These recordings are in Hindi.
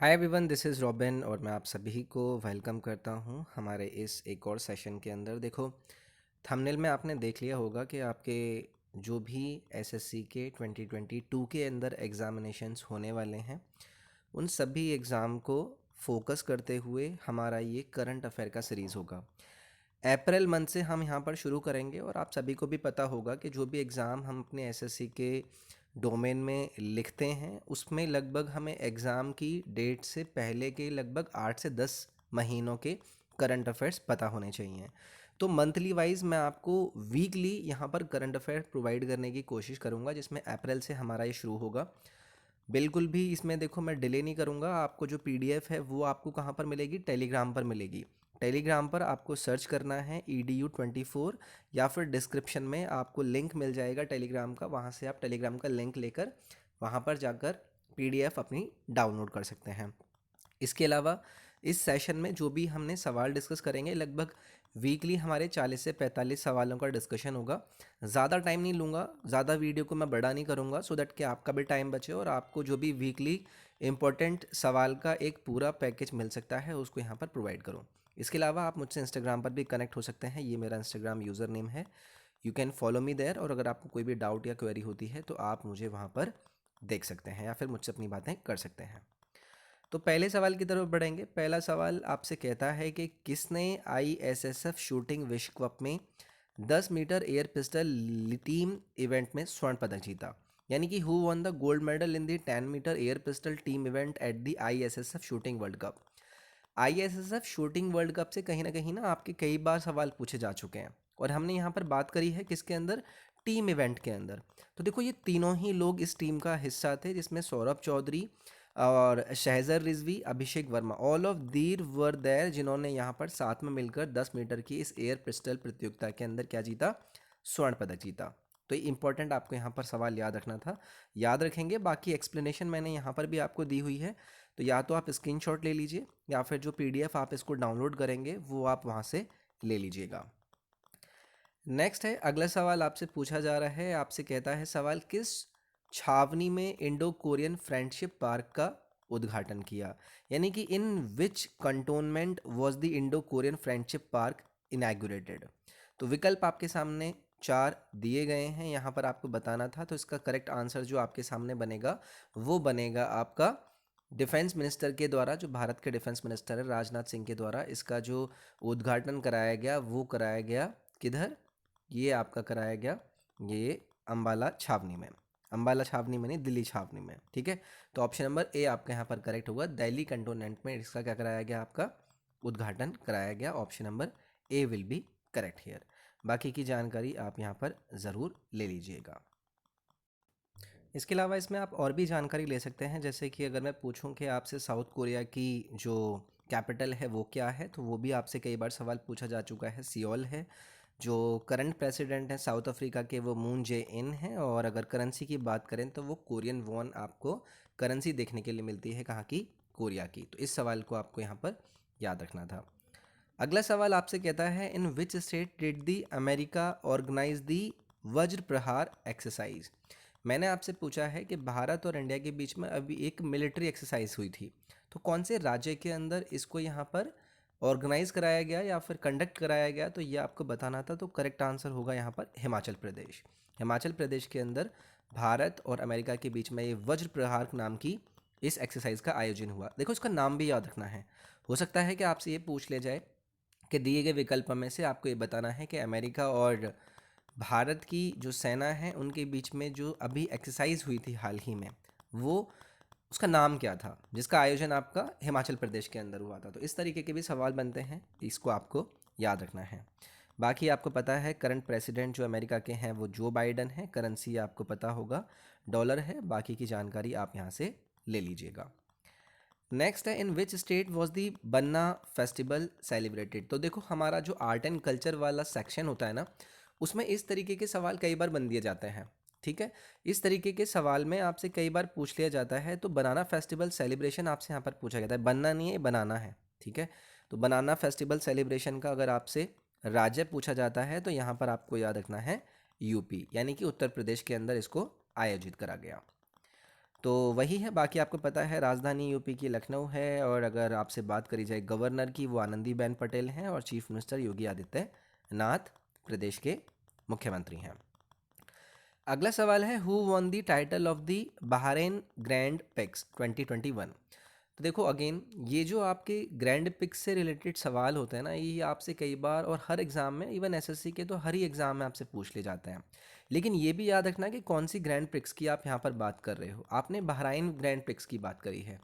Hi everyone, this is robin और मैं आप सभी को वेलकम करता हूं हमारे इस एक और सेशन के अंदर। देखो, थंबनेल में आपने देख लिया होगा कि आपके जो भी एसएससी के 2022 के अंदर एग्ज़ामिनेशंस होने वाले हैं, उन सभी एग्ज़ाम को फोकस करते हुए हमारा ये करंट अफेयर का सीरीज़ होगा। अप्रैल मंथ से हम यहाँ पर शुरू करेंगे और आप सभी को भी पता होगा कि जो भी एग्ज़ाम हम अपने एसएससी के डोमेन में लिखते हैं, उसमें लगभग हमें एग्ज़ाम की डेट से पहले के लगभग 8 से 10 महीनों के करंट अफेयर्स पता होने चाहिए। तो मंथली वाइज मैं आपको वीकली यहाँ पर करंट अफेयर प्रोवाइड करने की कोशिश करूँगा, जिसमें अप्रैल से हमारा ये शुरू होगा। बिल्कुल भी इसमें देखो मैं डिले नहीं करूँगा। आपको जो पीडीएफ है वो आपको कहाँ पर मिलेगी? टेलीग्राम पर मिलेगी। टेलीग्राम पर आपको सर्च करना है EDU24, या फिर डिस्क्रिप्शन में आपको लिंक मिल जाएगा टेलीग्राम का। वहाँ से आप टेलीग्राम का लिंक लेकर वहाँ पर जाकर पीडीएफ अपनी डाउनलोड कर सकते हैं। इसके अलावा इस सेशन में जो भी हमने सवाल डिस्कस करेंगे, लगभग वीकली हमारे 40 से 45 सवालों का डिस्कशन होगा। ज़्यादा टाइम नहीं लूँगा, ज़्यादा वीडियो को मैं बड़ा नहीं करूँगा, सो दैट कि आपका भी टाइम बचे और आपको जो भी वीकली इंपॉर्टेंट सवाल का एक पूरा पैकेज मिल सकता है उसको यहाँ पर प्रोवाइड करूँ। इसके अलावा आप मुझसे इंस्टाग्राम पर भी कनेक्ट हो सकते हैं। ये मेरा इंस्टाग्राम यूज़र नेम है, you can follow me there. और अगर आपको कोई भी डाउट या क्वेरी होती है तो आप मुझे वहाँ पर देख सकते हैं या फिर मुझसे अपनी बातें कर सकते हैं। तो पहले सवाल की तरफ बढ़ेंगे। पहला सवाल आपसे कहता है कि किसने ISSF शूटिंग विश्व कप में 10 metre air pistol team event में स्वर्ण पदक जीता? यानी कि who won the gold medal in the 10 metre air pistol team event at the ISSF shooting world cup? ISSF shooting world cup से कहीं ना आपके कई बार सवाल पूछे जा चुके हैं, और हमने यहाँ पर बात करी है किसके अंदर? टीम इवेंट के अंदर। तो देखो, ये तीनों ही लोग इस टीम का हिस्सा थे, जिसमें सौरभ चौधरी और शहजर रिजवी, अभिषेक वर्मा, ऑल ऑफ दीर वर देयर, जिन्होंने यहाँ पर साथ में मिलकर 10 मीटर की इस एयर पिस्टल प्रतियोगिता के अंदर क्या जीता? स्वर्ण पदक जीता। तो ये इंपॉर्टेंट आपको यहाँ पर सवाल याद रखना था, याद रखेंगे। बाकी एक्सप्लेनेशन मैंने यहाँ पर भी आपको दी हुई है, तो या तो आप स्क्रीनशॉट ले लीजिए या फिर जो पीडीएफ आप इसको डाउनलोड करेंगे वो आप वहाँ से ले लीजिएगा। नेक्स्ट है, अगला सवाल आपसे पूछा जा रहा है। आपसे कहता है सवाल, किस छावनी में इंडो कोरियन फ्रेंडशिप पार्क का उद्घाटन किया? यानी कि in which cantonment was the Indo Korean friendship park inaugurated? तो विकल्प आपके सामने 4 दिए गए हैं, यहाँ पर आपको बताना था। तो इसका करेक्ट आंसर जो आपके सामने बनेगा वो बनेगा आपका डिफेंस मिनिस्टर के द्वारा, जो भारत के डिफेंस मिनिस्टर है राजनाथ सिंह के द्वारा इसका जो उद्घाटन कराया गया वो कराया गया किधर? ये आपका कराया गया ये अंबाला छावनी में। अंबाला छावनी में नहीं, दिल्ली छावनी में। ठीक है, तो ऑप्शन नंबर ए आपका यहाँ पर करेक्ट होगा। दिल्ली कंटोनेंट में इसका क्या कराया गया? आपका उद्घाटन कराया गया। Option number A will be correct here. बाकी की जानकारी आप यहाँ पर ज़रूर ले लीजिएगा। इसके अलावा इसमें आप और भी जानकारी ले सकते हैं, जैसे कि अगर मैं पूछूं कि आपसे साउथ कोरिया की जो कैपिटल है वो क्या है, तो वो भी आपसे कई बार सवाल पूछा जा चुका है। सियोल है। जो करंट प्रेसिडेंट हैं साउथ अफ्रीका के वो मून जे इन हैं। और अगर करेंसी की बात करें तो वो कोरियन वॉन आपको करेंसी देखने के लिए मिलती है, कहाँ की? कोरिया की। तो इस सवाल को आपको यहाँ पर याद रखना था। अगला सवाल आपसे कहता है, in which state did the America organise the Vajra Prahar exercise? मैंने आपसे पूछा है कि भारत और इंडिया के बीच में अभी एक मिलिट्री एक्सरसाइज हुई थी, तो कौन से राज्य के अंदर इसको यहाँ पर ऑर्गेनाइज कराया गया या फिर कंडक्ट कराया गया? तो ये आपको बताना था। तो करेक्ट आंसर होगा यहाँ पर हिमाचल प्रदेश। हिमाचल प्रदेश के अंदर भारत और अमेरिका के बीच में ये वज्र प्रहार नाम की इस एक्सरसाइज का आयोजन हुआ। देखो, इसका नाम भी याद रखना है। हो सकता है कि आपसे ये पूछ ले जाए कि दिए गए विकल्प में से आपको ये बताना है कि अमेरिका और भारत की जो सेना है उनके बीच में जो अभी एक्सरसाइज हुई थी हाल ही में, वो उसका नाम क्या था जिसका आयोजन आपका हिमाचल प्रदेश के अंदर हुआ था? तो इस तरीके के भी सवाल बनते हैं, इसको आपको याद रखना है। बाकी आपको पता है करंट प्रेसिडेंट जो अमेरिका के हैं वो जो बाइडन है। करेंसी आपको पता होगा डॉलर है। बाकी की जानकारी आप यहाँ से ले लीजिएगा। नेक्स्ट है, in which state was the Banna festival celebrated? तो देखो, हमारा जो आर्ट एंड कल्चर वाला सेक्शन होता है ना, उसमें इस तरीके के सवाल कई बार बन दिए जाते हैं। ठीक है, इस तरीके के सवाल में आपसे कई बार पूछ लिया जाता है। तो बनाना फेस्टिवल सेलिब्रेशन आपसे यहाँ पर पूछा जाता है, बनना नहीं है, बनाना है। ठीक है, तो बनाना फेस्टिवल सेलिब्रेशन का अगर आपसे राज्य पूछा जाता है तो यहाँ पर आपको याद रखना है यूपी, यानी कि उत्तर प्रदेश के अंदर इसको आयोजित करा गया। तो वही है, बाकी आपको पता है राजधानी यूपी की लखनऊ है, और अगर आपसे बात करी जाए गवर्नर की, वो आनंदीबेन पटेल हैं, और चीफ मिनिस्टर योगी आदित्यनाथ प्रदेश के मुख्यमंत्री हैं। अगला सवाल है, who won the title of the Bahrain grand pics 2021। तो देखो अगेन, ये जो आपके ग्रैंड पिक्स से रिलेटेड सवाल होते हैं ना, ये आपसे कई बार और हर एग्ज़ाम में, इवन एसएससी के तो हर ही एग्ज़ाम में आपसे पूछ ले जाते हैं। लेकिन ये भी याद रखना कि कौन सी ग्रैंड पिक्स की आप यहाँ पर बात कर रहे हो। आपने बहराइन ग्रैंड पिक्स की बात करी है,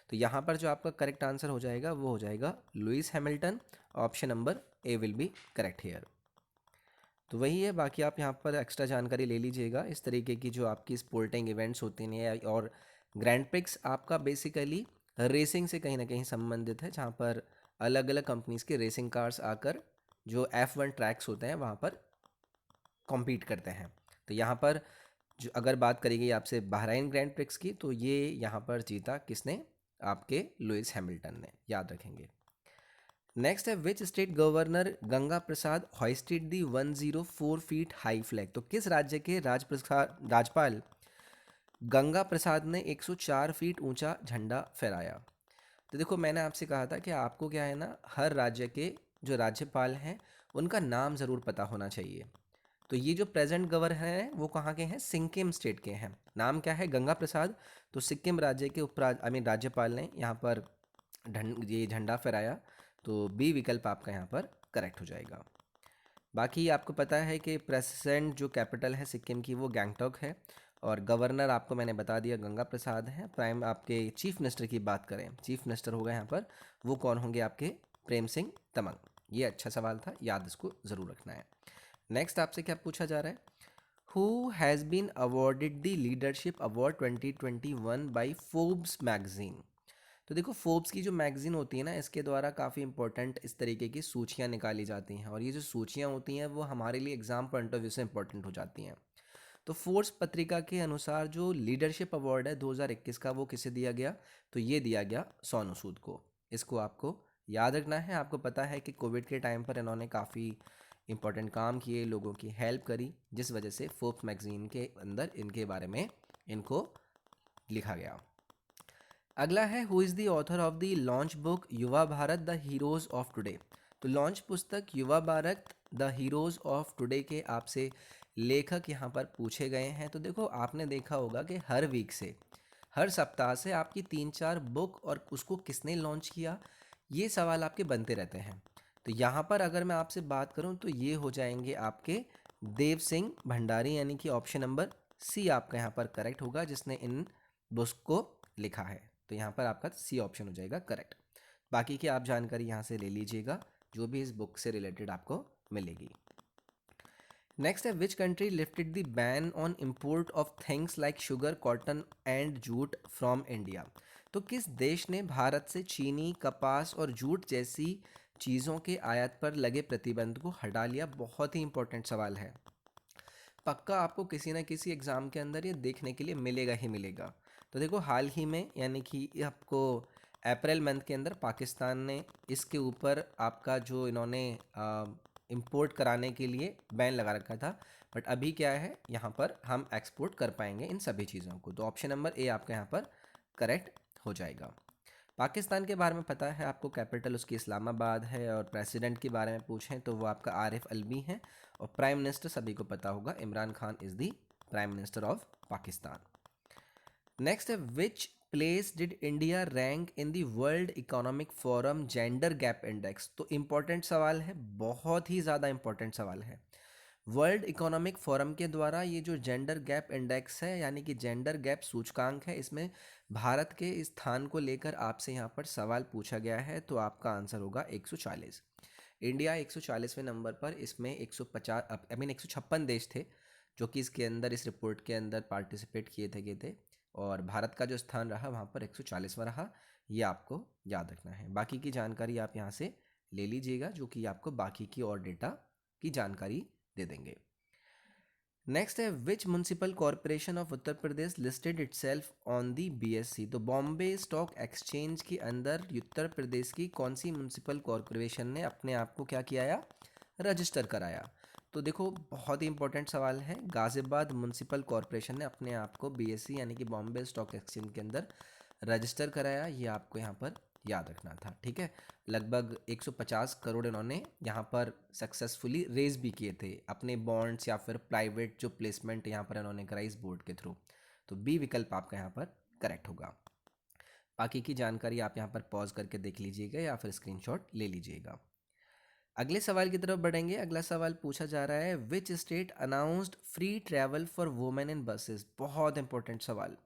तो यहाँ पर जो आपका करेक्ट आंसर हो जाएगा वो हो जाएगा Lewis Hamilton. Option number A will be correct hair. तो वही है, बाकी आप यहाँ पर एक्स्ट्रा जानकारी ले लीजिएगा। इस तरीके की जो आपकी स्पोर्टिंग इवेंट्स होती हैं, और ग्रैंड प्रिक्स आपका बेसिकली रेसिंग से कहीं ना कहीं संबंधित है, जहाँ पर अलग अलग कंपनीज़ के रेसिंग कार्स आकर जो F1 ट्रैक्स होते हैं वहाँ पर कॉम्पीट करते हैं। तो यहाँ पर जो अगर बात करी गई आपसे बहराइन ग्रैंड प्रिक्स की, तो ये यहाँ पर जीता किसने? आपके लुइस हैमिल्टन ने, याद रखेंगे। नेक्स्ट है, which state governor Ganga Prasad hoisted the 104 feet high flag. तो किस राज्य के राज्यपाल गंगा प्रसाद ने 104 फीट ऊंचा झंडा फहराया? तो देखो, मैंने आपसे कहा था कि आपको क्या है ना, हर राज्य के जो राज्यपाल हैं उनका नाम ज़रूर पता होना चाहिए। तो ये जो प्रेजेंट गवर्नर हैं वो कहाँ के हैं? सिक्किम स्टेट के हैं। नाम क्या है? गंगा प्रसाद। तो सिक्किम राज्य के राज्यपाल ने यहाँ पर ये झंडा फहराया। तो बी विकल्प आपका यहाँ पर करेक्ट हो जाएगा। बाकी आपको पता है कि प्रेजेंट जो कैपिटल है सिक्किम की वो गैंगटॉक है, और गवर्नर आपको मैंने बता दिया गंगा प्रसाद है। प्राइम आपके चीफ मिनिस्टर की बात करें, चीफ मिनिस्टर होगा यहाँ पर, वो कौन होंगे? आपके प्रेम सिंह तमंग। ये अच्छा सवाल था, याद इसको ज़रूर रखना है। नेक्स्ट आपसे क्या पूछा जा रहा है? Who has been awarded the leadership award 2021 by Forbes magazine. तो देखो, फोर्ब्स की जो मैगजीन होती है ना, इसके द्वारा काफ़ी इंपॉर्टेंट इस तरीके की सूचियाँ निकाली जाती हैं, और ये जो सूचियाँ होती हैं वो हमारे लिए एग्ज़ाम पॉइंट ऑफ व्यू से इंपॉर्टेंट हो जाती हैं। तो फोर्ब्स पत्रिका के अनुसार जो लीडरशिप अवार्ड है 2021 का, वो किसे दिया गया? तो ये दिया गया सोनू सूद को। इसको आपको याद रखना है। आपको पता है कि कोविड के टाइम पर इन्होंने काफ़ी इंपॉर्टेंट काम किए, लोगों की हेल्प करी, जिस वजह से फोर्ब्स मैगजीन के अंदर इनके बारे में इनको लिखा गया। अगला है, who is the author of the launch book Yuva Bharat the heroes of today. तो लॉन्च पुस्तक Yuva Bharat the heroes of today के आपसे लेखक यहाँ पर पूछे गए हैं। तो देखो, आपने देखा होगा कि हर वीक से, हर सप्ताह से आपकी 3-4 बुक, और उसको किसने लॉन्च किया, ये सवाल आपके बनते रहते हैं। तो यहाँ पर अगर मैं आपसे बात करूँ तो ये हो जाएंगे आपके देव सिंह भंडारी, यानी कि ऑप्शन नंबर सी आपका यहाँ पर करेक्ट होगा, जिसने इन बुक्स को लिखा है। तो यहाँ पर आपका सी ऑप्शन हो जाएगा करेक्ट। बाकी की आप जानकारी यहाँ से ले लीजिएगा, जो भी इस बुक से रिलेटेड आपको मिलेगी। नेक्स्ट है, which country lifted the ban on import of things like sugar, cotton and jute from India. तो किस देश ने भारत से चीनी, कपास और जूट जैसी चीज़ों के आयात पर लगे प्रतिबंध को हटा लिया? बहुत ही इंपॉर्टेंट सवाल है, पक्का आपको किसी न किसी एग्ज़ाम के अंदर ये देखने के लिए मिलेगा ही मिलेगा। तो देखो, हाल ही में, यानी कि आपको अप्रैल मंथ के अंदर पाकिस्तान ने इसके ऊपर आपका जो इन्होंने इंपोर्ट कराने के लिए बैन लगा रखा था, बट अभी क्या है, यहाँ पर हम एक्सपोर्ट कर पाएंगे इन सभी चीज़ों को। तो ऑप्शन नंबर ए आपका यहाँ पर करेक्ट हो जाएगा। पाकिस्तान के बारे में पता है आपको, कैपिटल उसकी इस्लामाबाद है, और प्रेसिडेंट के बारे में पूछें तो वो आपका आरिफ अलवी हैं, और प्राइम मिनिस्टर सभी को पता होगा, Imran Khan is the prime minister of Pakistan. Next है, which place did India rank in the world economic forum gender gap index. तो इंपॉर्टेंट सवाल है, बहुत ही ज़्यादा इंपॉर्टेंट सवाल है। वर्ल्ड इकोनॉमिक फोरम के द्वारा ये जो जेंडर गैप इंडेक्स है, यानी कि जेंडर गैप सूचकांक है, इसमें भारत के स्थान को लेकर आपसे यहाँ पर सवाल पूछा गया है। तो आपका आंसर होगा 140। इंडिया 140वें नंबर पर, इसमें 156 देश थे जो कि इसके अंदर, इस रिपोर्ट के अंदर पार्टिसिपेट किए थे गए थे, और भारत का जो स्थान रहा वहाँ पर 140वां रहा। ये आपको याद रखना है। बाकी की जानकारी आप यहाँ से ले लीजिएगा, जो कि आपको बाकी की और डेटा की जानकारी दे देंगे। नेक्स्ट है, which municipal corporation of Uttar Pradesh listed itself on the BSE। तो बॉम्बे स्टॉक एक्सचेंज के अंदर उत्तर प्रदेश की कौन सी म्यूनसिपल कॉरपोरेशन ने अपने आप को क्या किया, रजिस्टर कराया? तो देखो बहुत ही इंपॉर्टेंट सवाल है। गाज़ियाबाद म्युनिसिपल कॉरपोरेशन ने अपने आप को बीएसई यानी कि बॉम्बे स्टॉक एक्सचेंज के अंदर रजिस्टर कराया, ये आपको यहाँ पर याद रखना था, ठीक है। लगभग 150 करोड़ इन्होंने यहाँ पर सक्सेसफुली रेज भी किए थे अपने बॉन्ड्स या फिर प्राइवेट जो प्लेसमेंट यहाँ पर इन्होंने कराई इस बोर्ड के थ्रू। तो बी विकल्प आपका यहाँ पर करेक्ट होगा। बाकी की जानकारी आप यहाँ पर पॉज करके देख लीजिएगा या फिर स्क्रीनशॉट ले लीजिएगा। अगले सवाल की तरफ बढ़ेंगे। अगला सवाल पूछा जा रहा है, which state announced free travel for women in buses. बहुत इंपॉर्टेंट सवाल,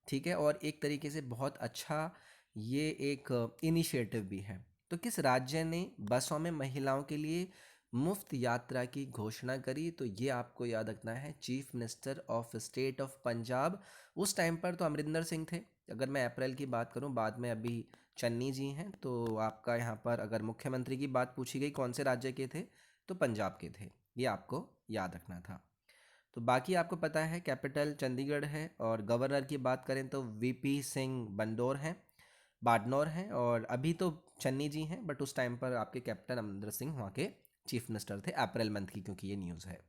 ठीक है, और एक तरीके से बहुत अच्छा ये एक इनिशिएटिव भी है। तो किस राज्य ने बसों में महिलाओं के लिए मुफ्त यात्रा की घोषणा करी? तो ये आपको याद रखना है, chief minister of state of Punjab. उस टाइम पर तो अमरिंदर सिंह थे। अगर मैं अप्रैल की बात करूं, बाद में अभी चन्नी जी हैं। तो आपका यहाँ पर अगर मुख्यमंत्री की बात पूछी गई कौन से राज्य के थे, तो पंजाब के थे। ये आपको याद रखना था। तो बाकी आपको पता है कैपिटल चंडीगढ़ है, और गवर्नर की बात करें तो वीपी सिंह बंदौर हैं, बाडनौर हैं, और अभी तो चन्नी जी हैं, बट उस टाइम पर आपके कैप्टन अमरिंदर सिंह वहाँ के चीफ मिनिस्टर थे अप्रैल मंथ की, क्योंकि ये न्यूज़ है।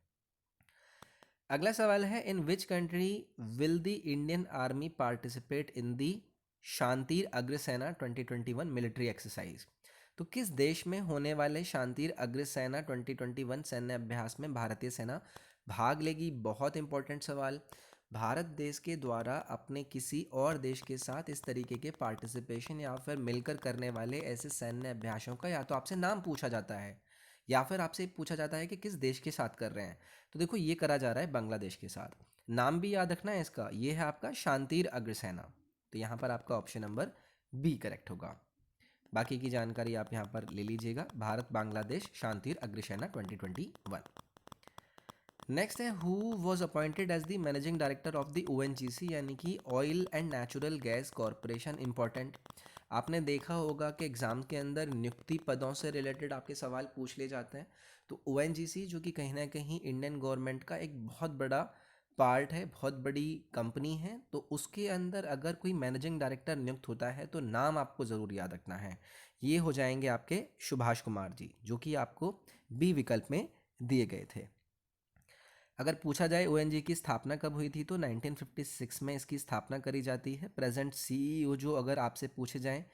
अगला सवाल है, in which country will the Indian army participate in the Shantir अग्रसेना 2021 military exercise. तो किस देश में होने वाले शांतिर अग्रसेना 2021 सैन्य अभ्यास में भारतीय सेना भाग लेगी? बहुत इंपॉर्टेंट सवाल। भारत देश के द्वारा अपने किसी और देश के साथ इस तरीके के पार्टिसिपेशन या फिर मिलकर करने वाले ऐसे सैन्य अभ्यासों का या तो आपसे नाम पूछा जाता है, या फिर आपसे पूछा जाता है कि किस देश के साथ कर रहे हैं। तो देखो ये करा जा रहा है बांग्लादेश के साथ। नाम भी याद रखना है इसका, ये है आपका शांतिर अग्रसेना। तो यहाँ पर आपका ऑप्शन नंबर बी करेक्ट होगा। बाकी की जानकारी आप यहाँ पर ले लीजिएगा, भारत बांग्लादेश शांतिर अग्रसेना 2021। नेक्स्ट है, who was appointed as the managing director of the ONGC यानी कि oil and natural gas corporation. Important, आपने देखा होगा कि एग्ज़ाम के अंदर नियुक्ति पदों से रिलेटेड आपके सवाल पूछ ले जाते हैं। तो ओएनजीसी जो कि कहीं ना कहीं इंडियन गवर्नमेंट का एक बहुत बड़ा पार्ट है, बहुत बड़ी कंपनी है, तो उसके अंदर अगर कोई मैनेजिंग डायरेक्टर नियुक्त होता है तो नाम आपको ज़रूर याद रखना है। ये हो जाएंगे आपके सुभाष कुमार जी, जो कि आपको बी विकल्प में दिए गए थे। अगर पूछा जाए ओएनजी की स्थापना कब हुई थी, तो 1956 में इसकी स्थापना करी जाती है। प्रेजेंट सीईओ जो अगर आपसे पूछे जाएं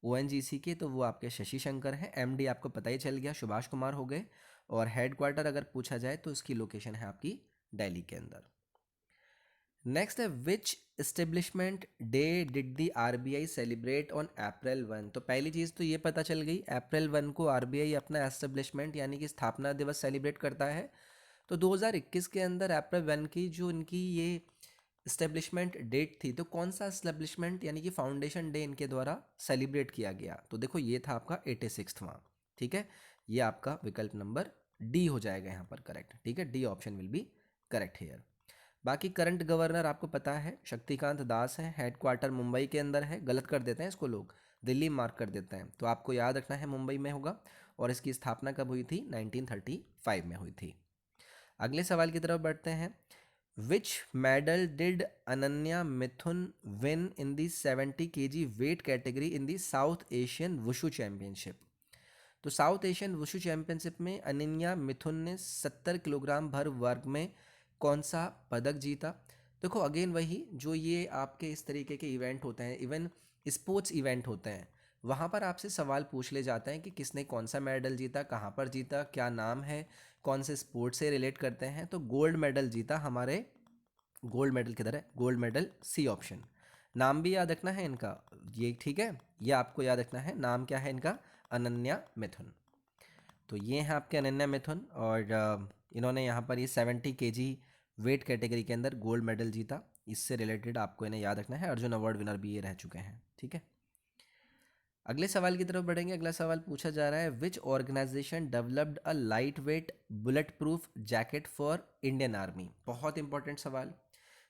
ओएनजीसी के, तो वो आपके शशि शंकर हैं। एमडी आपको पता ही चल गया, सुभाष कुमार हो गए। और हेडक्वार्टर अगर पूछा जाए तो इसकी लोकेशन है आपकी दिल्ली के अंदर। नेक्स्ट है, which establishment day did the RBI celebrate on April 1। तो पहली चीज़ तो ये पता चल गई, अप्रैल 1 को आरबीआई अपना एस्टेब्लिशमेंट यानी कि स्थापना दिवस सेलिब्रेट करता है। तो 2021 के अंदर अप्रैल 1 की जो इनकी ये इस्टेब्लिशमेंट डेट थी, तो कौन सा इस्टेब्लिशमेंट यानी कि फाउंडेशन डे इनके द्वारा सेलिब्रेट किया गया? तो देखो ये था आपका 86वां, ठीक है। ये आपका विकल्प नंबर डी हो जाएगा यहाँ पर करेक्ट, ठीक है। D option will be correct here. बाकी करंट गवर्नर आपको पता है शक्तिकांत दास है, हेडक्वार्टर मुंबई के अंदर है। गलत कर देते हैं इसको लोग, दिल्ली मार्क कर देते हैं, तो आपको याद रखना है मुंबई में होगा। और इसकी स्थापना कब हुई थी? 1935 में हुई थी। अगले सवाल की तरफ बढ़ते हैं। विच medal did Ananya Mithun win in the 70 kg weight category in the south Asian wushu championship. तो साउथ एशियन वुशु चैंपियनशिप में अनन्या मिथुन ने 70 किलोग्राम भर वर्ग में कौन सा पदक जीता? देखो अगेन वही, जो ये आपके इस तरीके के इवेंट होते हैं, इवन स्पोर्ट्स इवेंट होते हैं, वहाँ पर आपसे सवाल पूछ ले जाते हैं कि किसने कौन सा मेडल जीता, कहाँ पर जीता, क्या नाम है, कौन से स्पोर्ट से रिलेट करते हैं। तो गोल्ड मेडल जीता हमारे, गोल्ड मेडल किधर है? Gold medal C option. नाम भी याद रखना है इनका, ये ठीक है, ये आपको याद रखना है। नाम क्या है इनका? अनन्या मिथुन। तो ये हैं आपके अनन्या मिथुन, और इन्होंने यहाँ पर ये 70 kg वेट कैटेगरी के अंदर गोल्ड मेडल जीता। इससे रिलेटेड आपको इन्हें याद रखना है। अर्जुन अवार्ड विनर भी ये रह चुके हैं, ठीक है। अगले सवाल की तरफ बढ़ेंगे। अगला सवाल पूछा जा रहा है, which organisation developed a light weight bullet proof jacket for Indian army. बहुत इंपॉर्टेंट सवाल।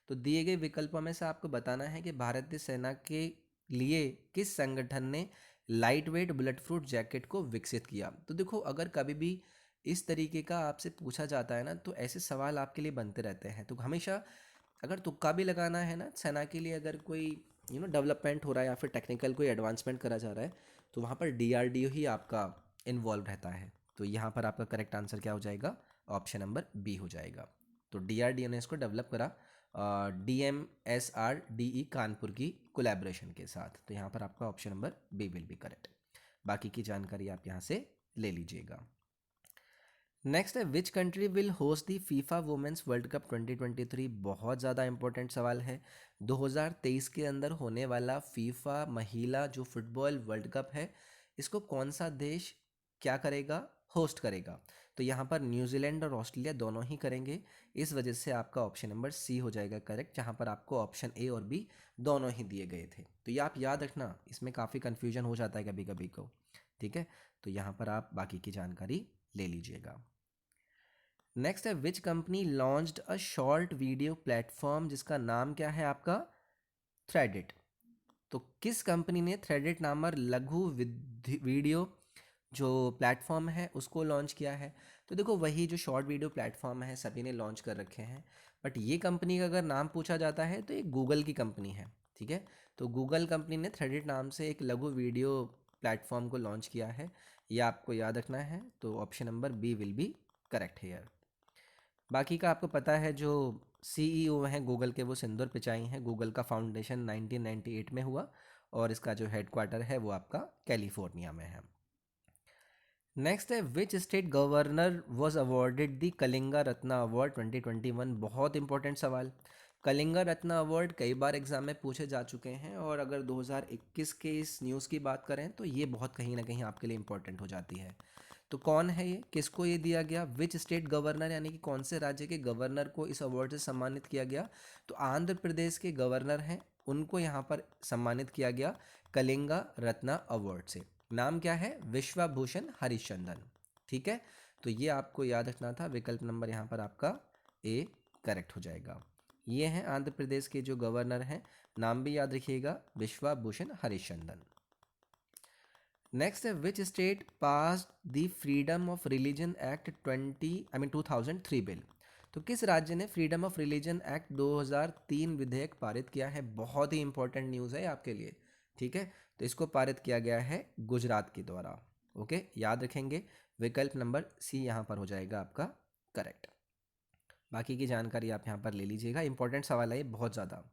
तो दिए गए विकल्पों में से आपको बताना है कि भारतीय सेना के लिए किस संगठन ने light weight bullet proof jacket को विकसित किया। तो देखो अगर कभी भी इस तरीके का आपसे पूछा जाता है ना, तो ऐसे सवाल आपके लिए बनते रहते हैं। तो हमेशा अगर तुक्का भी लगाना है ना, सेना के लिए अगर कोई डेवलपमेंट हो रहा है या फिर टेक्निकल कोई एडवांसमेंट करा जा रहा है, तो वहाँ पर डीआरडीओ ही आपका इन्वॉल्व रहता है। तो यहाँ पर आपका करेक्ट आंसर क्या हो जाएगा? ऑप्शन नंबर बी हो जाएगा। तो DRDO ने इसको डेवलप करा DMSRDE कानपुर की कोलैबोरेशन के साथ। तो यहाँ पर आपका option number B will be correct. बाकी की जानकारी आप यहाँ से ले लीजिएगा। नेक्स्ट है which country will host the FIFA women's world cup 2023। बहुत ज़्यादा इंपॉर्टेंट सवाल है। 2023 के अंदर होने वाला फीफा महिला जो फुटबॉल वर्ल्ड कप है, इसको कौन सा देश क्या करेगा, होस्ट करेगा? तो यहाँ पर न्यूजीलैंड और ऑस्ट्रेलिया दोनों ही करेंगे। इस वजह से आपका ऑप्शन नंबर सी हो जाएगा करेक्ट, जहाँ पर आपको ऑप्शन ए और बी दोनों ही दिए गए थे। तो ये आप याद रखना, इसमें काफ़ी कन्फ्यूजन हो जाता है कभी कभी को, ठीक है। तो यहाँ पर आप बाकी की जानकारी ले लीजिएगा। नेक्स्ट है which company launched a short video platform, जिसका नाम क्या है आपका थ्रेडिट। तो किस कंपनी ने थ्रेडिट नामक लघु वीडियो जो प्लेटफॉर्म है उसको लॉन्च किया है? तो देखो वही जो शॉर्ट वीडियो प्लेटफॉर्म है सभी ने लॉन्च कर रखे हैं, बट ये कंपनी का अगर नाम पूछा जाता है तो ये गूगल की कंपनी है, ठीक है। तो गूगल कंपनी ने थ्रेडिट नाम से एक लघु वीडियो प्लेटफॉर्म को लॉन्च किया है, ये आपको याद रखना है। तो option number B will be correct here. बाकी का आपको पता है जो CEO हैं गूगल के वो सुंदर पिचाई हैं। गूगल का फाउंडेशन 1998 में हुआ और इसका जो हेडक्वार्टर है वो आपका कैलिफोर्निया में है। नेक्स्ट है which state governor was awarded the Kalinga Ratna award 2021। बहुत इंपॉर्टेंट सवाल। कलिंगा रत्ना अवार्ड कई बार एग्जाम में पूछे जा चुके हैं, और अगर 2021 के इस न्यूज़ की बात करें तो ये बहुत कहीं ना कहीं आपके लिए इंपॉर्टेंट हो जाती है। तो कौन है ये, किसको ये दिया गया? विच स्टेट गवर्नर, यानी कि कौन से राज्य के गवर्नर को इस अवार्ड से सम्मानित किया गया? तो आंध्र प्रदेश के गवर्नर हैं, उनको यहाँ पर सम्मानित किया गया कलिंगा रत्ना अवार्ड से। नाम क्या है? विश्वभूषण हरिश्चंद्रन, ठीक है। तो ये आपको याद रखना था। विकल्प नंबर यहाँ पर आपका ए करेक्ट हो जाएगा। ये हैं आंध्र प्रदेश के जो गवर्नर हैं, नाम भी याद रखिएगा, विश्वभूषण हरिश्चंद्रन। नेक्स्ट है which state pass the freedom of religion act 2003 bill. तो किस राज्य ने फ्रीडम ऑफ रिलीजन एक्ट 2003 विधेयक पारित किया है? बहुत ही इंपॉर्टेंट न्यूज़ है आपके लिए, ठीक है। तो इसको पारित किया गया है गुजरात के द्वारा। ओके, याद रखेंगे। विकल्प नंबर सी यहाँ पर हो जाएगा आपका करेक्ट। बाकी की जानकारी आप यहाँ पर ले लीजिएगा, इंपॉर्टेंट सवाल है ये बहुत ज़्यादा।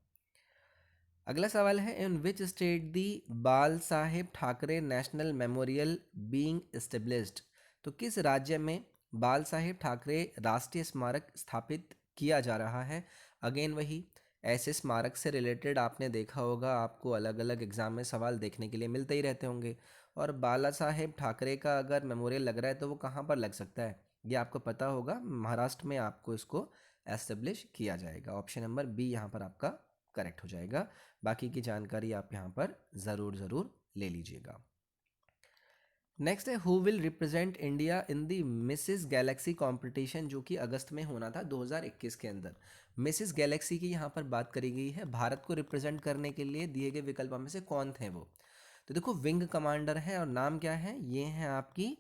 अगला सवाल है in which state the Bal Saheb Thackeray national memorial being established. तो किस राज्य में बाल साहेब ठाकरे राष्ट्रीय स्मारक स्थापित किया जा रहा है? अगेन वही, ऐसे स्मारक से रिलेटेड आपने देखा होगा, आपको अलग अलग एग्जाम में सवाल देखने के लिए मिलते ही रहते होंगे। और बाला साहेब ठाकरे का अगर मेमोरियल लग रहा है तो वो कहाँ पर लग सकता है? ये आपको पता होगा, महाराष्ट्र में आपको इसको एस्टेब्लिश किया जाएगा। ऑप्शन नंबर बी यहाँ पर आपका करेक्ट हो जाएगा। बाकी की जानकारी आप यहाँ पर ज़रूर ले लीजिएगा। नेक्स्ट है who will represent India in the Mrs Galaxy competition, जो कि अगस्त में होना था 2021 के अंदर। मिसिस गैलेक्सी की यहाँ पर बात करी गई है। भारत को रिप्रेजेंट करने के लिए दिए गए विकल्पों में से कौन थे वो? तो देखो विंग कमांडर है, और नाम क्या है? ये है आपकी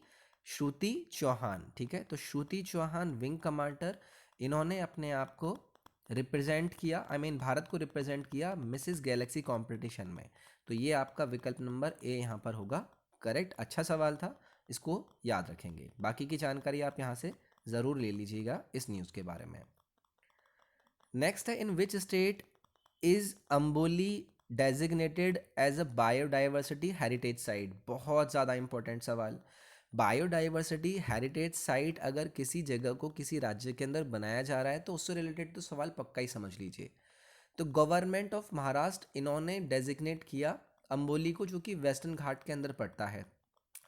श्रुति चौहान, ठीक है। तो श्रुति चौहान विंग कमांडर, इन्होंने अपने आप को रिप्रेजेंट किया, भारत को रिप्रेजेंट किया मिसिस गैलेक्सी कंपटीशन में। तो ये आपका विकल्प नंबर ए यहाँ पर होगा करेक्ट। अच्छा सवाल था, इसको याद रखेंगे। बाकी की जानकारी आप यहाँ से ज़रूर ले लीजिएगा इस न्यूज़ के बारे में। नेक्स्ट है in which state is Amboli designated as a biodiversity heritage site. बहुत ज़्यादा इंपॉर्टेंट सवाल। बायोडाइवर्सिटी हेरिटेज साइट अगर किसी जगह को किसी राज्य के अंदर बनाया जा रहा है तो उससे रिलेटेड तो सवाल पक्का ही समझ लीजिए। तो गवर्नमेंट ऑफ महाराष्ट्र इन्होंने डेजिग्नेट किया अम्बोली को, जो कि वेस्टर्न घाट के अंदर पड़ता है,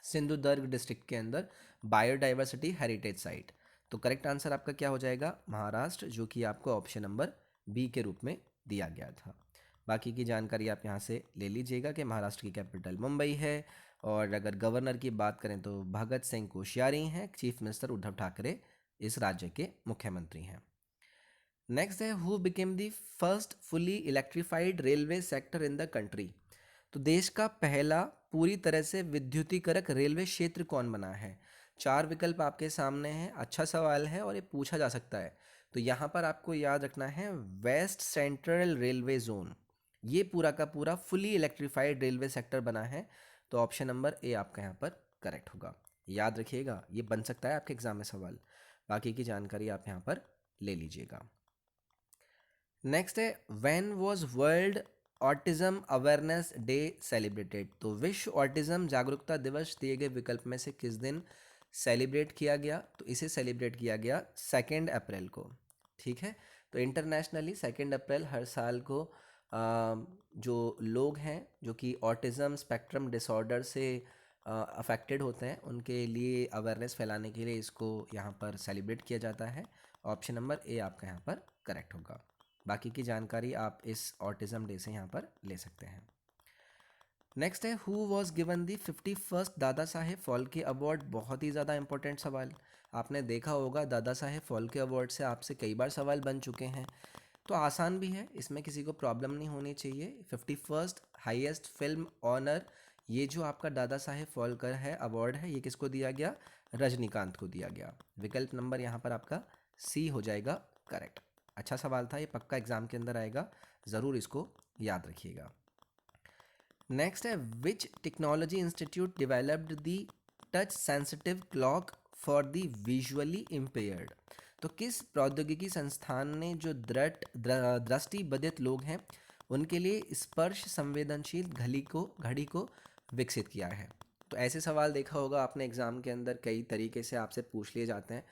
सिंधुदुर्ग डिस्ट्रिक्ट के अंदर, बायोडाइवर्सिटी हेरिटेज साइट। तो करेक्ट आंसर आपका क्या हो जाएगा? महाराष्ट्र, जो कि आपको ऑप्शन नंबर बी के रूप में दिया गया था। बाकी की जानकारी आप यहाँ से ले लीजिएगा कि महाराष्ट्र की कैपिटल मुंबई है, और अगर गवर्नर की बात करें तो भगत सिंह कोश्यारी हैं, चीफ मिनिस्टर उद्धव ठाकरे इस राज्य के मुख्यमंत्री हैं। नेक्स्ट है who became the first fully electrified railway sector in the country. तो देश का पहला पूरी तरह से विद्युतीकरण रेलवे क्षेत्र कौन बना है? चार विकल्प आपके सामने हैं। अच्छा सवाल है और ये पूछा जा सकता है। तो यहाँ पर आपको याद रखना है वेस्ट सेंट्रल रेलवे जोन, ये पूरा का पूरा फुली इलेक्ट्रिफाइड रेलवे सेक्टर बना है। तो ऑप्शन नंबर ए आपका यहाँ पर करेक्ट होगा। याद रखिएगा, ये बन सकता है आपके एग्जाम में सवाल। बाकी की जानकारी आप यहाँ पर ले लीजिएगा। नेक्स्ट है when was world autism awareness day celebrated. तो विश्व ऑटिज्म जागरूकता दिवस दिए गए विकल्प में से किस दिन सेलिब्रेट किया गया? तो इसे सेलिब्रेट किया गया 2 अप्रैल को। ठीक है, तो इंटरनेशनली 2 अप्रैल हर साल को जो लोग हैं जो कि ऑटिज्म स्पेक्ट्रम डिसऑर्डर से अफेक्टेड होते हैं उनके लिए अवेयरनेस फैलाने के लिए इसको यहाँ पर सेलिब्रेट किया जाता है। ऑप्शन नंबर ए आपका यहाँ पर करेक्ट होगा। बाकी की जानकारी आप इस ऑटिज्म डे से यहाँ पर ले सकते हैं। नेक्स्ट है who was given the 51st Dada Saheb Phalke award. बहुत ही ज़्यादा इंपॉर्टेंट सवाल, आपने देखा होगा दादा साहेब फाल्के अवार्ड से आपसे कई बार सवाल बन चुके हैं, तो आसान भी है, इसमें किसी को प्रॉब्लम नहीं होनी चाहिए। 51st हाईएस्ट फिल्म ऑनर, ये जो आपका दादा साहेब फाल्के है अवार्ड है, ये किसको दिया गया? रजनीकांत को दिया गया। विकल्प नंबर यहाँ पर आपका सी हो जाएगा करेक्ट। अच्छा सवाल था, ये पक्का एग्जाम के अंदर आएगा, ज़रूर इसको याद रखिएगा। नेक्स्ट है विच technology institute developed the touch sensitive clock for the visually impaired. तो किस प्रौद्योगिकी संस्थान ने जो दृष्टिबाधित लोग हैं उनके लिए स्पर्श संवेदनशील घड़ी को विकसित किया है? तो ऐसे सवाल देखा होगा आपने एग्ज़ाम के अंदर, कई तरीके से आपसे पूछ लिए जाते हैं,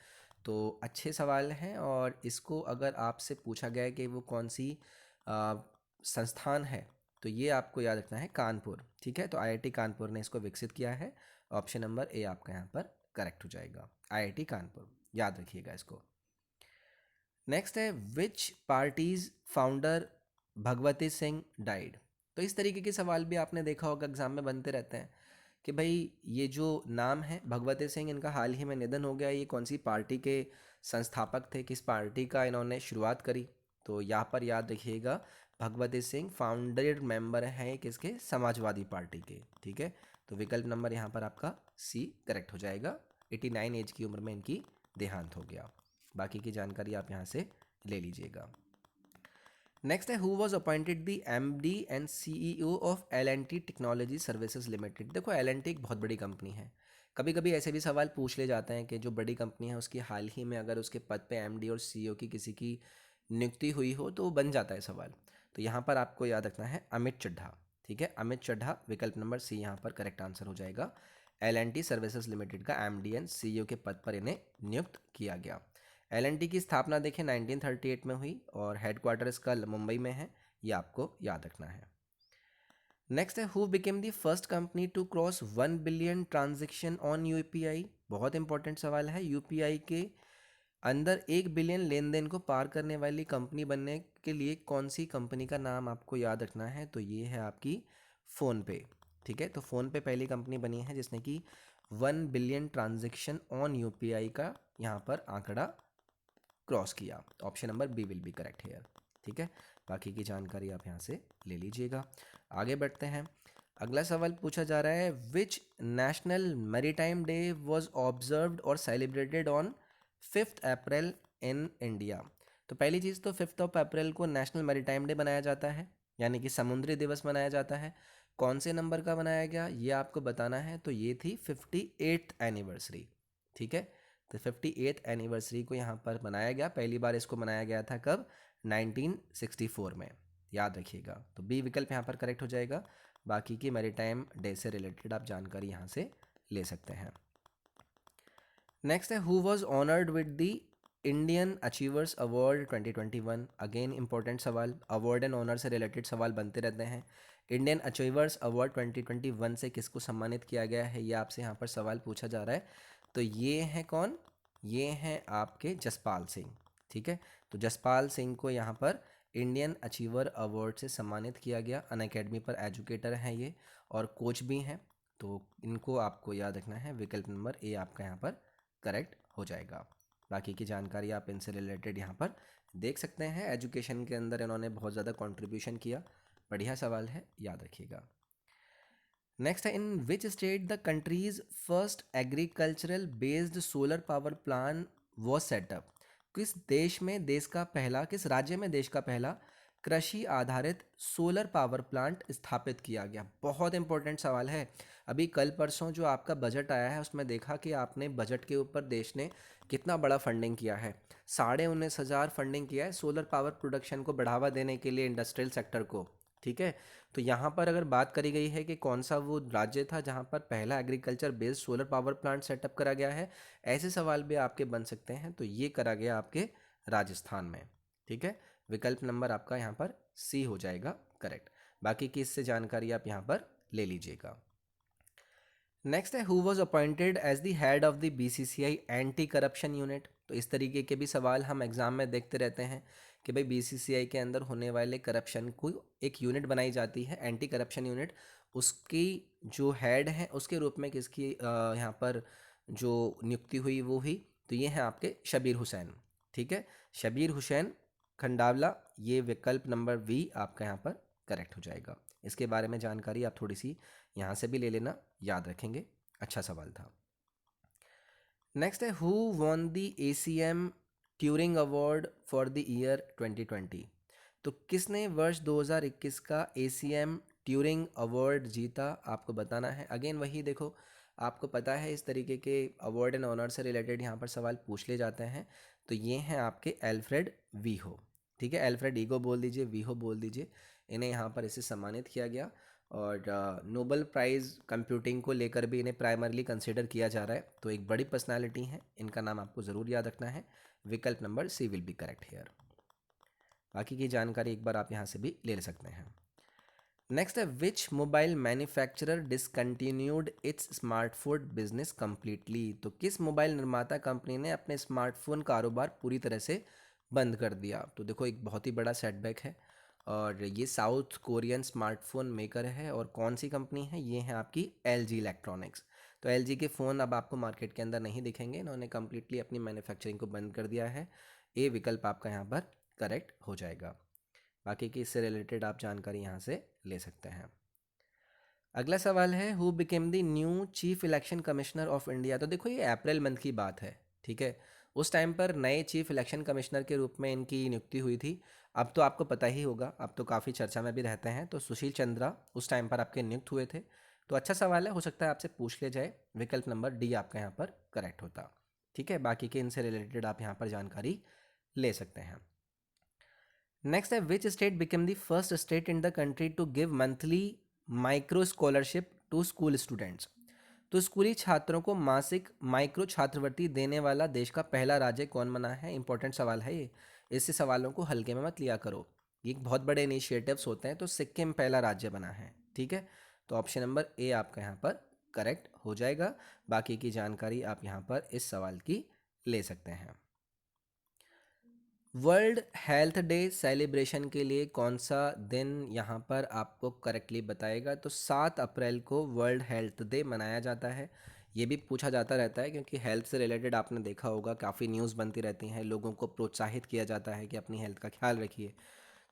तो अच्छे सवाल हैं। और इसको अगर आपसे पूछा गया है कि वो कौन सी संस्थान है, तो ये आपको याद रखना है कानपुर। ठीक है, तो आईआईटी कानपुर ने इसको विकसित किया है। ऑप्शन नंबर ए आपका यहाँ पर करेक्ट हो जाएगा, आईआईटी कानपुर, याद रखिएगा इसको। नेक्स्ट है विच parties founder Bhagwati Singh died. तो इस तरीके के सवाल भी आपने देखा होगा एग्जाम में बनते रहते हैं कि भाई ये जो नाम है भगवती सिंह, इनका हाल ही में निधन हो गया, ये कौन सी पार्टी के संस्थापक थे, किस पार्टी का इन्होंने शुरुआत करी? तो यहाँ पर याद रखिएगा भगवती सिंह फाउंडेड मेंबर हैं किसके? समाजवादी पार्टी के। ठीक है, तो विकल्प नंबर यहाँ पर आपका सी करेक्ट हो जाएगा। 89 एज की उम्र में इनकी देहांत हो गया। बाकी की जानकारी आप यहाँ से ले लीजिएगा। नेक्स्ट है who was appointed the MD and CEO of L&T technology services limited. देखो एल&टी एक बहुत बड़ी कंपनी है, कभी कभी ऐसे भी सवाल पूछ ले जाते हैं कि जो बड़ी कंपनी है उसकी हाल ही में अगर उसके पद पे एमडी और सीईओ की किसी की नियुक्ति हुई हो तो बन जाता है सवाल। तो यहाँ पर आपको याद रखना है अमित चड्ढा। ठीक है, अमित चड्ढा, विकल्प नंबर सी यहाँ पर करेक्ट आंसर हो जाएगा। एल&टी सर्विसेज लिमिटेड का एमडी एंड सीईओ के पद पर इन्हें नियुक्त किया गया। एल&टी की स्थापना देखें 1938 में हुई और हेडक्वार्टर इसका मुंबई में है, ये आपको याद रखना है। नेक्स्ट है who became the first company to cross 1 billion transaction on UPI. बहुत इंपॉर्टेंट सवाल है, यूपीआई के अंदर 1 बिलियन लेन देन को पार करने वाली कंपनी बनने के लिए कौन सी कंपनी का नाम आपको याद रखना है? तो ये है आपकी फ़ोनपे। ठीक है, तो फ़ोनपे पहली कंपनी बनी है जिसने कि 1 बिलियन ट्रांजेक्शन ऑन यूपीआई का यहाँ पर आंकड़ा क्रॉस किया। Option number B will be correct here. ठीक है, बाकी की जानकारी आप यहाँ से ले लीजिएगा। आगे बढ़ते हैं, अगला सवाल पूछा जा रहा है which national maritime day was observed और celebrated on 5th April in India. तो पहली चीज़ तो 5th अप्रैल को नेशनल मैरीटाइम डे बनाया जाता है, यानी कि समुद्री दिवस मनाया जाता है। कौन से नंबर का बनाया गया ये आपको बताना है, तो ये थी 58th एनिवर्सरी। ठीक है, तो 58th एनिवर्सरी को यहाँ पर मनाया गया। पहली बार इसको मनाया गया था कब? 1964 में, याद रखिएगा। तो बी विकल्प यहाँ पर करेक्ट हो जाएगा। बाकी की मैरीटाइम डे से रिलेटेड आप जानकारी यहाँ से ले सकते हैं। नेक्स्ट है who was honoured with the Indian achievers award 2021। Again important सवाल, अवार्ड एंड ऑनर से रिलेटेड सवाल बनते रहते हैं। इंडियन अचीवर्स अवार्ड 2021 से किसको सम्मानित किया गया है, ये आपसे यहाँ पर सवाल पूछा जा रहा है। तो ये हैं कौन? ये हैं आपके जसपाल सिंह। ठीक है, तो जसपाल सिंह को यहाँ पर इंडियन अचीवर अवार्ड से सम्मानित किया गया। अन अकेडमी पर एजुकेटर हैं ये और कोच भी हैं, तो इनको आपको याद रखना है। विकल्प नंबर ए आपका यहाँ पर करेक्ट हो जाएगा। बाकी की जानकारी आप इनसे रिलेटेड यहाँ पर देख सकते हैं। एजुकेशन के अंदर इन्होंने बहुत ज़्यादा कंट्रीब्यूशन किया। बढ़िया सवाल है, याद रखिएगा। नेक्स्ट है in which state the country's first agricultural based solar power plant was set up. किस राज्य में देश का पहला कृषि आधारित सोलर पावर प्लांट स्थापित किया गया? बहुत इंपॉर्टेंट सवाल है। अभी कल परसों जो आपका बजट आया है उसमें देखा कि आपने बजट के ऊपर देश ने कितना बड़ा फंडिंग किया है। 19,500 फंडिंग किया है सोलर पावर प्रोडक्शन को बढ़ावा देने के लिए इंडस्ट्रियल सेक्टर को। ठीक है। तो यहाँ पर अगर बात करी गई है कि कौन सा वो राज्य था जहाँ पर पहला agriculture based solar power plant setup करा गया है, ऐसे सवाल भी आपके बन सकते हैं। तो ये करा गया आपके राजस्थान में। ठीक है। विकल्प नंबर आपका यहाँ पर सी हो जाएगा करेक्ट। बाकी की इससे जानकारी आप यहाँ पर ले लीजिएगा। नेक्स्ट है who was appointed as the head of the BCCI anti corruption unit? तो इस तरीके के भी सवाल हम एग्जाम में देखते रहते हैं कि भाई बीसीसीआई के अंदर होने वाले करप्शन को एक यूनिट बनाई जाती है, एंटी करप्शन यूनिट। उसकी जो हेड है उसके रूप में किसकी यहाँ पर जो नियुक्ति हुई वो हुई? तो ये हैं आपके शबीर हुसैन। ठीक है, शबीर हुसैन खंडावला। ये विकल्प नंबर वी आपका यहाँ पर करेक्ट हो जाएगा। इसके बारे में जानकारी आप थोड़ी सी यहाँ से भी ले लेना, याद रखेंगे। अच्छा सवाल था। नेक्स्ट है who won the ACM Turing award for the year 2020? तो किसने वर्ष 2021 का एसीएम ट्यूरिंग अवार्ड जीता? आपको बताना है। अगेन वही देखो, आपको पता है इस तरीके के अवार्ड एंड ऑनर से रिलेटेड यहाँ पर सवाल पूछ ले जाते हैं। तो ये हैं आपके एल्फ्रेड वीहो। ठीक है, एल्फ्रेड ईगो बोल दीजिए, वीहो बोल दीजिए। इन्हें यहाँ पर इसे सम्मानित किया गया और नोबल प्राइज़ कंप्यूटिंग को लेकर भी इन्हें प्राइमरली कंसिडर किया जा रहा है। तो एक बड़ी पर्सनालिटी है, इनका नाम आपको ज़रूर याद रखना है। विकल्प नंबर C will be correct here. बाकी की जानकारी एक बार आप यहाँ से भी ले सकते हैं। नेक्स्ट है विच mobile manufacturer discontinued it's smartphone business completely? तो किस मोबाइल निर्माता कंपनी ने अपने स्मार्टफोन कारोबार पूरी तरह से बंद कर दिया? तो देखो एक बहुत ही बड़ा सेटबैक है और ये साउथ कोरियन स्मार्टफोन मेकर है। और कौन सी कंपनी है? ये है आपकी LG इलेक्ट्रॉनिक्स। तो LG के फ़ोन अब आपको मार्केट के अंदर नहीं दिखेंगे, इन्होंने कम्प्लीटली अपनी मैन्युफैक्चरिंग को बंद कर दिया है। ए विकल्प आपका यहाँ पर करेक्ट हो जाएगा। बाकी की इससे रिलेटेड आप जानकारी यहाँ से ले सकते हैं। अगला सवाल है who became the new chief election commissioner of India? तो देखो ये अप्रैल मंथ की बात है। ठीक है, उस टाइम पर नए चीफ इलेक्शन कमिश्नर के रूप में इनकी नियुक्ति हुई थी। अब तो आपको पता ही होगा, अब तो काफ़ी चर्चा में भी रहते हैं। तो सुशील चंद्रा उस टाइम पर आपके नियुक्त हुए थे। तो अच्छा सवाल है, हो सकता है आपसे पूछ लिया जाए। विकल्प नंबर डी आपका यहाँ पर करेक्ट होता। ठीक है, बाकी के इनसे रिलेटेड आप यहाँ पर जानकारी ले सकते हैं। नेक्स्ट है which state become the first state in the country to give monthly micro scholarship to school students? तो स्कूली छात्रों को मासिक माइक्रो छात्रवृत्ति देने वाला देश का पहला राज्य कौन बना है? इंपॉर्टेंट सवाल है ये, इससे सवालों को हल्के में मत लिया करो। ये एक बहुत बड़े इनिशिएटिव्स होते हैं। तो सिक्किम पहला राज्य बना है। ठीक है, तो ऑप्शन नंबर ए आपका यहाँ पर करेक्ट हो जाएगा। बाकी की जानकारी आप यहाँ पर इस सवाल की ले सकते हैं। वर्ल्ड हेल्थ डे सेलिब्रेशन के लिए कौन सा दिन यहाँ पर आपको करेक्टली बताएगा? तो 7 अप्रैल को वर्ल्ड हेल्थ डे मनाया जाता है। ये भी पूछा जाता रहता है क्योंकि हेल्थ से रिलेटेड आपने देखा होगा काफ़ी न्यूज़ बनती रहती हैं, लोगों को प्रोत्साहित किया जाता है कि अपनी हेल्थ का ख्याल रखिए।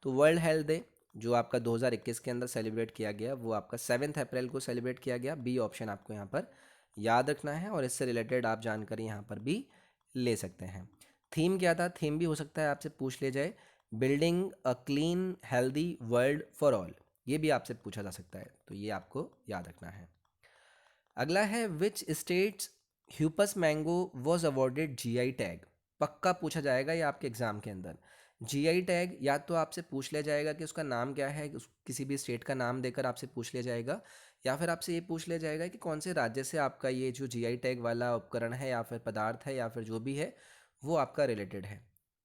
तो वर्ल्ड हेल्थ डे जो आपका 2021 के अंदर सेलिब्रेट किया गया वो आपका 7 अप्रैल को सेलिब्रेट किया गया। बी ऑप्शन आपको यहाँ पर याद रखना है और इससे रिलेटेड आप जानकारी यहाँ पर भी ले सकते हैं। थीम क्या था? थीम भी हो सकता है आपसे पूछ ले जाए, building a clean healthy world for all. ये भी आपसे पूछा जा सकता है, तो ये आपको याद रखना है। अगला है which states Hapus mango was awarded GI tag? पक्का पूछा जाएगा ये आपके एग्जाम के अंदर। GI टैग या तो आपसे पूछ लिया जाएगा कि उसका नाम क्या है, किसी भी स्टेट का नाम देकर आपसे पूछ लिया जाएगा, या फिर आपसे ये पूछ लिया जाएगा कि कौन से राज्य से आपका ये जो GI टैग वाला उपकरण है या फिर पदार्थ है या फिर जो भी है वो आपका रिलेटेड है।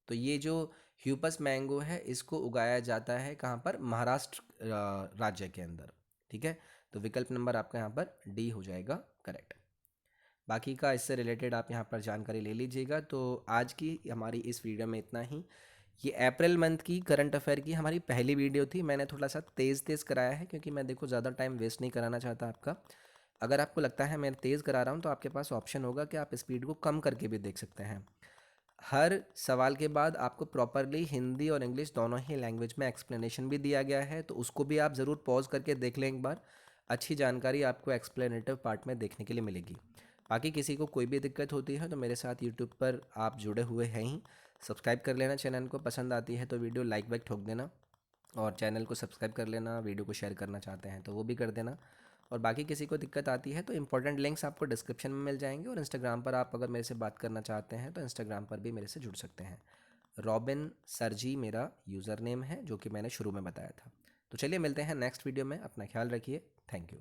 तो ये जो ह्यूपस मैंगो है इसको उगाया जाता है कहाँ पर? महाराष्ट्र राज्य के अंदर। ठीक है, तो विकल्प नंबर आपका यहाँ पर डी हो जाएगा करेक्ट। बाकी का इससे रिलेटेड आप यहाँ पर जानकारी ले लीजिएगा। तो आज की हमारी इस वीडियो में इतना ही। ये अप्रैल मंथ की करंट अफेयर की हमारी पहली वीडियो थी। मैंने थोड़ा सा तेज़ कराया है क्योंकि मैं देखो ज़्यादा टाइम वेस्ट नहीं कराना चाहता आपका। अगर आपको लगता है मैं तेज़ करा रहा हूँ तो आपके पास ऑप्शन होगा कि आप स्पीड को कम करके भी देख सकते हैं। हर सवाल के बाद आपको प्रॉपरली हिंदी और इंग्लिश दोनों ही लैंग्वेज में एक्सप्लेनेशन भी दिया गया है, तो उसको भी आप ज़रूर पॉज करके देख लें एक बार। अच्छी जानकारी आपको एक्सप्लेनेटिव पार्ट में देखने के लिए मिलेगी। बाकी किसी को कोई भी दिक्कत होती है तो मेरे साथ यूट्यूब पर आप जुड़े हुए हैं ही, सब्सक्राइब कर लेना चैनल को। पसंद आती है तो वीडियो लाइक वाइक ठोक देना। और चैनल को सब्सक्राइब कर लेना, वीडियो को शेयर करना चाहते हैं तो वो भी कर देना। और बाकी किसी को दिक्कत आती है तो इंपॉर्टेंट लिंक्स आपको डिस्क्रिप्शन में मिल जाएंगे, और इंस्टाग्राम पर आप अगर मेरे से बात करना चाहते हैं तो इंस्टाग्राम पर भी मेरे से जुड़ सकते हैं। रॉबिन सरजी मेरा यूज़र नेम है, जो कि मैंने शुरू में बताया था। तो चलिए मिलते हैं नेक्स्ट वीडियो में, अपना ख्याल रखिए, थैंक यू।